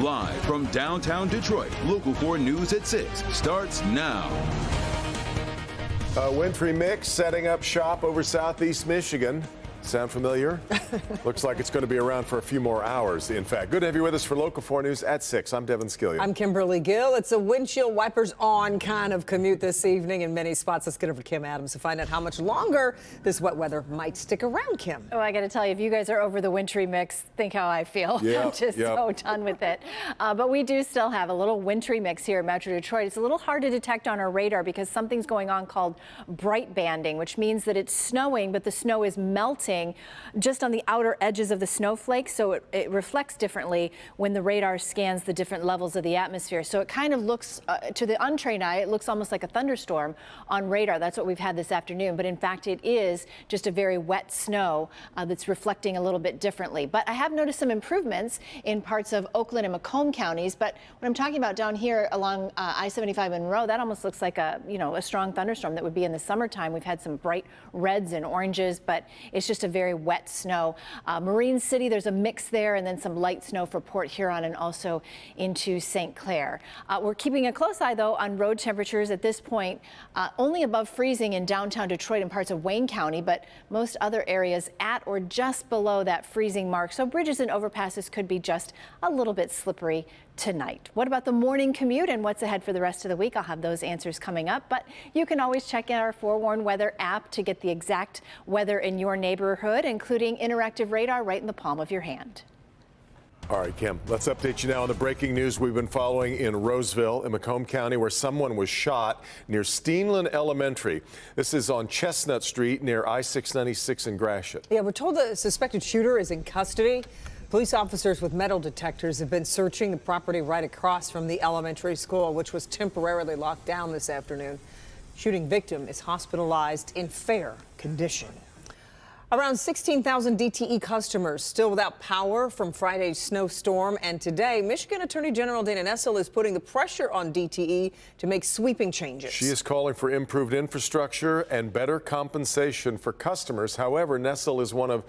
Live from downtown Detroit, Local 4 News at 6 starts now. A wintry mix setting up shop over southeast Michigan. Sound familiar? Looks like it's going to be around for a few more hours, in fact. Good to have you with us for Local 4 News at 6. I'm Devin Skillion. I'm Kimberly Gill. It's a windshield wipers on kind of commute this evening in many spots. Let's get over to Kim Adams to find out how much longer this wet weather might stick around, Kim. Oh, I got to tell you, if you guys are over the wintry mix, think how I feel. Yeah, I'm just so done with it. But we do still have a little wintry mix here in Metro Detroit. It's a little hard to detect on our radar because something's going on called bright banding, which means that it's snowing, but the snow is melting just on the outer edges of the snowflakes, so it reflects differently when the radar scans the different levels of the atmosphere. So it kind of looks, to the untrained eye, it looks almost like a thunderstorm on radar. That's what we've had this afternoon, but in fact it is just a very wet snow that's reflecting a little bit differently. But I have noticed some improvements in parts of Oakland and Macomb counties, but what I'm talking about down here along I-75 Monroe, that almost looks like a strong thunderstorm that would be in the summertime. We've had some bright reds and oranges, but it's just a very wet snow. Marine City, there's a mix there, and then some light snow for Port Huron and also into St. Clair. We're keeping a close eye, though, on road temperatures at this point, only above freezing in downtown Detroit and parts of Wayne County, but most other areas at or just below that freezing mark. So bridges and overpasses could be just a little bit slippery tonight. What about the morning commute and what's ahead for the rest of the week? I'll have those answers coming up, but you can always check out our Forewarn Weather app to get the exact weather in your neighborhood, including interactive radar right in the palm of your hand. All right, Kim, let's update you now on the breaking news we've been following in Roseville in Macomb County, where someone was shot near Steenland Elementary. This is on Chestnut Street near I-696 in Gratiot. Yeah, we're told the suspected shooter is in custody. Police officers with metal detectors have been searching the property right across from the elementary school, which was temporarily locked down this afternoon. Shooting victim is hospitalized in fair condition. Around 16,000 DTE customers still without power from Friday's snowstorm, and today Michigan Attorney General Dana Nessel is putting the pressure on DTE to make sweeping changes. She is calling for improved infrastructure and better compensation for customers. However, Nessel is one of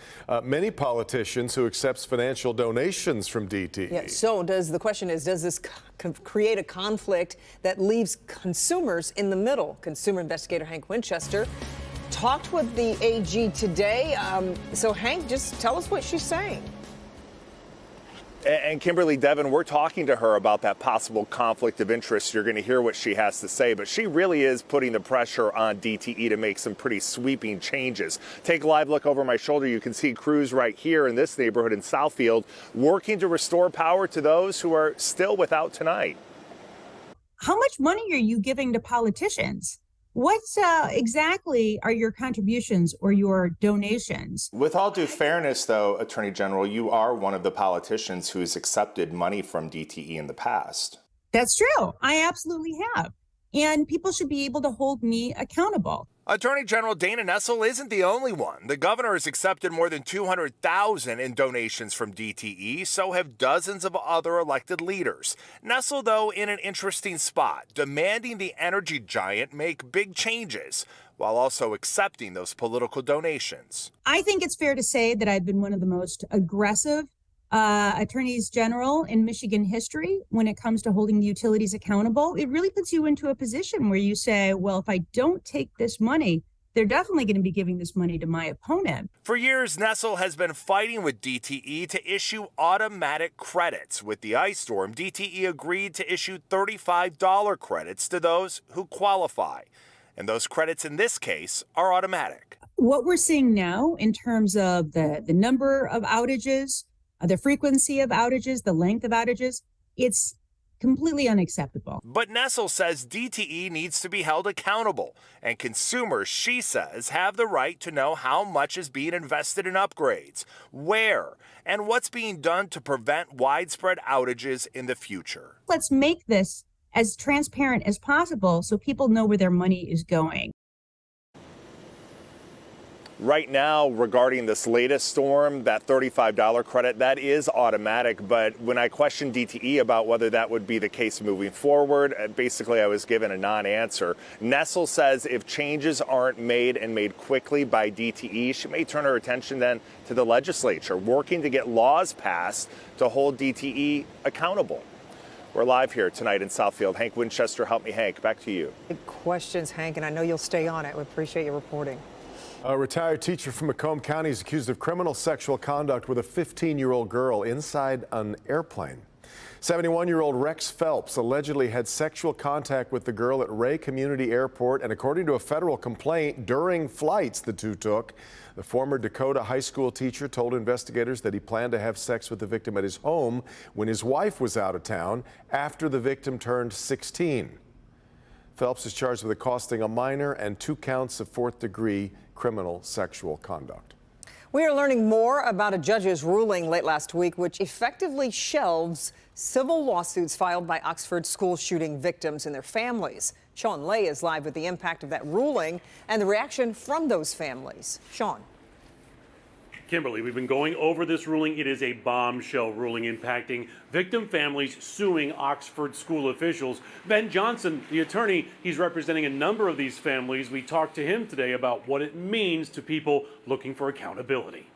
many politicians who accepts financial donations from DTE. Yeah, so the question is, does this create a conflict that leaves consumers in the middle? Consumer investigator Hank Winchester talked with the AG today. So Hank, just tell us what she's saying. And Kimberly, Devin, we're talking to her about that possible conflict of interest. You're going to hear what she has to say, but she really is putting the pressure on DTE to make some pretty sweeping changes. Take a live look over my shoulder. You can see crews right here in this neighborhood in Southfield working to restore power to those who are still without tonight. How much money are you giving to politicians? What exactly are your contributions or your donations? With all due fairness, though, Attorney General, you are one of the politicians who's accepted money from DTE in the past. That's true. I absolutely have. And people should be able to hold me accountable. Attorney General Dana Nessel isn't the only one. The governor has accepted more than $200,000 in donations from DTE, so have dozens of other elected leaders. Nessel, though, in an interesting spot, demanding the energy giant make big changes while also accepting those political donations. I think it's fair to say that I've been one of the most aggressive attorneys general in Michigan history when it comes to holding the utilities accountable. It really puts you into a position where you say, well, if I don't take this money, they're definitely going to be giving this money to my opponent. For years, Nessel has been fighting with DTE to issue automatic credits. With the ice storm, DTE agreed to issue $35 credits to those who qualify. And those credits in this case are automatic. What we're seeing now in terms of the number of outages, the frequency of outages, the length of outages, it's completely unacceptable. But Nessel says DTE needs to be held accountable, and consumers, she says, have the right to know how much is being invested in upgrades, where, and what's being done to prevent widespread outages in the future. Let's make this as transparent as possible so people know where their money is going. Right now, regarding this latest storm, that $35 credit, that is automatic. But when I questioned DTE about whether that would be the case moving forward, basically I was given a non-answer. Nessel says if changes aren't made and made quickly by DTE, she may turn her attention then to the legislature, working to get laws passed to hold DTE accountable. We're live here tonight in Southfield. Hank Winchester, help me, Hank. Back to you. Good questions, Hank, and I know you'll stay on it. We appreciate your reporting. A retired teacher from Macomb County is accused of criminal sexual conduct with a 15-year-old girl inside an airplane. 71-year-old Rex Phelps allegedly had sexual contact with the girl at Ray Community Airport, and according to a federal complaint, during flights the two took, the former Dakota high school teacher told investigators that he planned to have sex with the victim at his home when his wife was out of town after the victim turned 16. Phelps is charged with accosting a minor and 2 counts of fourth-degree criminal sexual conduct. We are learning more about a judge's ruling late last week, which effectively shelves civil lawsuits filed by Oxford school shooting victims and their families. Sean Lay is live with the impact of that ruling and the reaction from those families. Sean. Kimberly, we've been going over this ruling. It is a bombshell ruling impacting victim families suing Oxford school officials. Ben Johnson, the attorney, he's representing a number of these families. We talked to him today about what it means to people looking for accountability.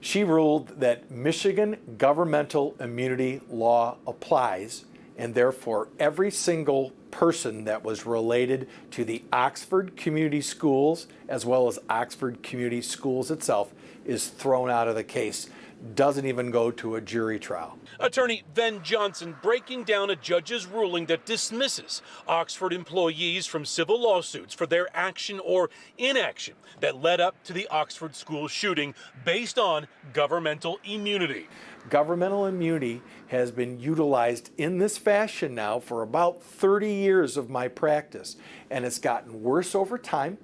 She ruled that Michigan governmental immunity law applies, and therefore every single person that was related to the Oxford Community Schools, as well as Oxford Community Schools itself, is thrown out of the case. Doesn't even go to a jury trial. Attorney Ben Johnson breaking down a judge's ruling that dismisses Oxford employees from civil lawsuits for their action or inaction that led up to the Oxford school shooting based on governmental immunity. Governmental immunity has been utilized in this fashion now for about 30 years of my practice, and it's gotten worse over time.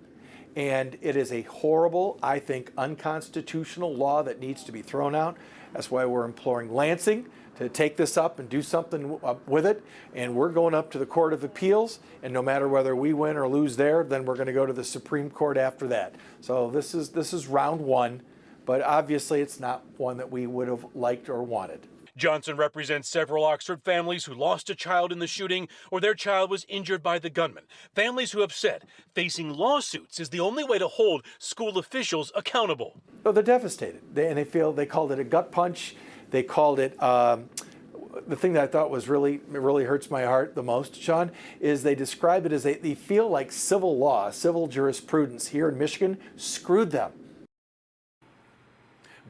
And it is a horrible, I think, unconstitutional law that needs to be thrown out. That's why we're imploring Lansing to take this up and do something with it. And we're going up to the Court of Appeals. And no matter whether we win or lose there, then we're going to go to the Supreme Court after that. So this is round one. But obviously, it's not one that we would have liked or wanted. Johnson represents several Oxford families who lost a child in the shooting or their child was injured by the gunman. Families who have said facing lawsuits is the only way to hold school officials accountable. Oh, they're devastated. They called it a gut punch. They called it, the thing that I thought was really hurts my heart the most, Sean, is they describe it as they feel like civil law, civil jurisprudence here in Michigan screwed them.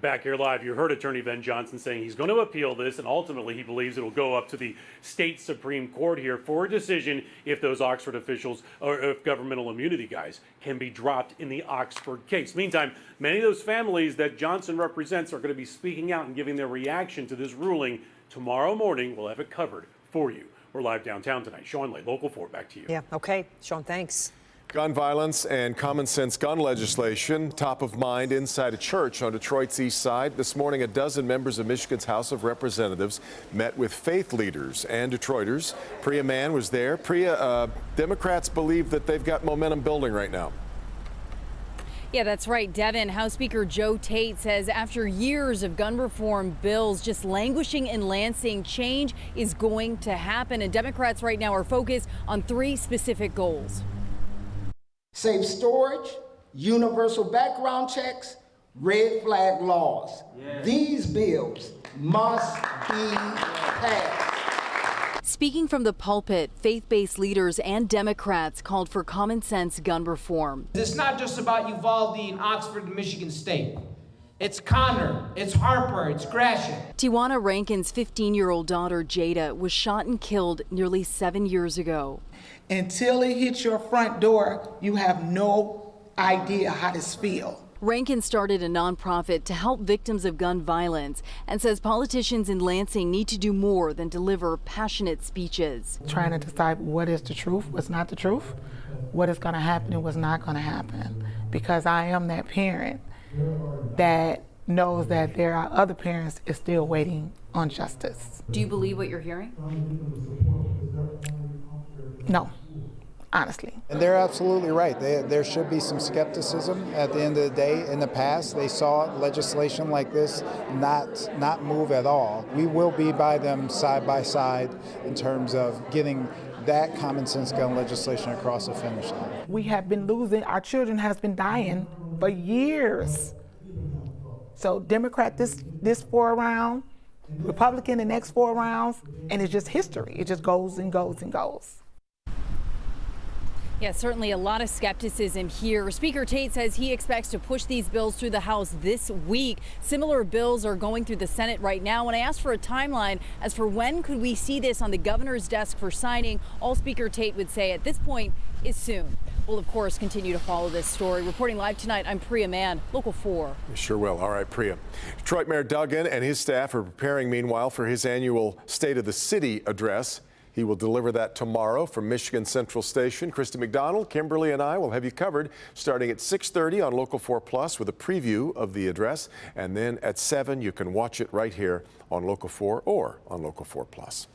Back here live, you heard Attorney Ben Johnson saying he's going to appeal this, and ultimately he believes it will go up to the state Supreme Court here for a decision if those Oxford officials or if governmental immunity guys can be dropped in the Oxford case. Meantime, many of those families that Johnson represents are going to be speaking out and giving their reaction to this ruling. Tomorrow morning, we'll have it covered for you. We're live downtown tonight. Sean Lay, Local 4, back to you. Yeah, okay. Sean, thanks. Gun violence and common sense gun legislation top of mind inside a church on Detroit's east side. This morning, a dozen members of Michigan's House of Representatives met with faith leaders and Detroiters. Priya Mann was there. Priya, Democrats believe that they've got momentum building right now. Yeah, that's right, Devin. House Speaker Joe Tate says after years of gun reform bills just languishing in Lansing, change is going to happen. And Democrats right now are focused on 3 specific goals. Safe storage, universal background checks, red flag laws. Yeah. These bills must be passed. Speaking from the pulpit, faith-based leaders and Democrats called for common sense gun reform. It's not just about Uvalde and Oxford and Michigan State. It's Connor, it's Harper, it's Gratiot. Tijuana Rankin's 15-year-old daughter, Jada, was shot and killed nearly 7 years ago. Until it hits your front door, you have no idea how this feels. Rankin started a nonprofit to help victims of gun violence and says politicians in Lansing need to do more than deliver passionate speeches. Trying to decide what is the truth, what's not the truth, what is going to happen and what's not going to happen. Because I am that parent that knows that there are other parents that are still waiting on justice. Do you believe what you're hearing? No, honestly. And they're absolutely right. There should be some skepticism at the end of the day. In the past, they saw legislation like this not move at all. We will be by them side by side in terms of getting that common sense gun legislation across the finish line. We have been losing, our children has been dying for years. So Democrat this 4 round, Republican the next 4 rounds, and it's just history. It just goes and goes and goes. Yeah, certainly a lot of skepticism here. Speaker Tate says he expects to push these bills through the House this week. Similar bills are going through the Senate right now. When I asked for a timeline as for when could we see this on the governor's desk for signing, all Speaker Tate would say at this point is soon. We'll, of course, continue to follow this story. Reporting live tonight, I'm Priya Mann, Local 4. You sure will. All right, Priya. Detroit Mayor Duggan and his staff are preparing, meanwhile, for his annual State of the City address. He will deliver that tomorrow from Michigan Central Station. Christy McDonald, Kimberly, and I will have you covered starting at 6:30 on Local 4 Plus with a preview of the address. And then at 7, you can watch it right here on Local 4 or on Local 4 Plus.